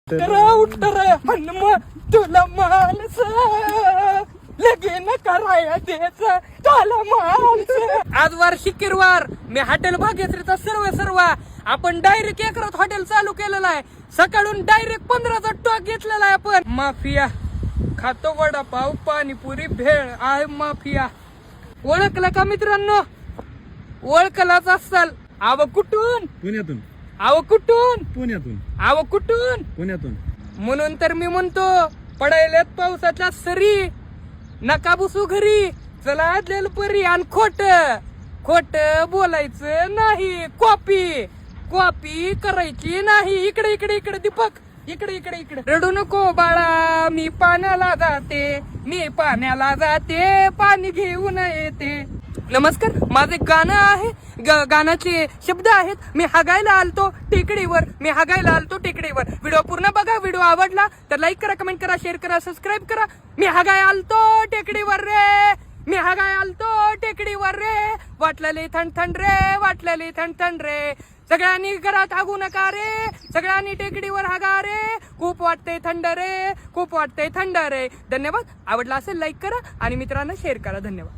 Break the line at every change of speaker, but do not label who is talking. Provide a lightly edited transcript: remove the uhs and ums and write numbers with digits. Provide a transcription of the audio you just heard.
हनुम तुला माणस लगीन करायचं तुला माणस. आज वार शुक्रवार, मी हॉटेल भाग्यश्रीचा सर्व आपण डायरेक्ट एकरात हॉटेल चालू केलेलं आहे. सकाळून डायरेक्ट 15चा टॉक घेतलेला आहे आपण. माफिया खातो वडापाव पाणीपुरी भेळ आहे माफिया. ओळखलं का मित्रांनो? ओळखलाच असाल. आव कुठून?
पुण्यातून.
आव कुठून?
पुण्यातून.
आव कुठून?
पुण्यातून.
म्हणून तर मी म्हणतो पडायल्यात पावसाच्या सरी, नका बसू घरी, चला आदलेल परी. आणि खोट बोलायचं नाही. कॉपी करायची नाही. इकडे इकडे इकडे दीपक, इकडे इकडे इकडे. रडू नको बाळा, मी पाण्याला जाते, पाणी घेऊन येते. नमस्कार, माझे गाणं आहे. गाण्याचे शब्द आहेत. मी हगायला आलतो टेकडीवर. व्हिडिओ पूर्ण बघा. व्हिडिओ आवडला तर लाईक करा, कमेंट करा, शेअर करा, सबस्क्राईब करा. मी हगाय आलतो टेकडीवर रे, वाटलेली थंड रे. सगळ्यांनी घरात हागू नका रे, सगळ्यांनी टेकडीवर हागा रे. खूप वाटते थंड रे. धन्यवाद. आवडला असेल लाईक करा आणि मित्रांना शेअर करा. धन्यवाद.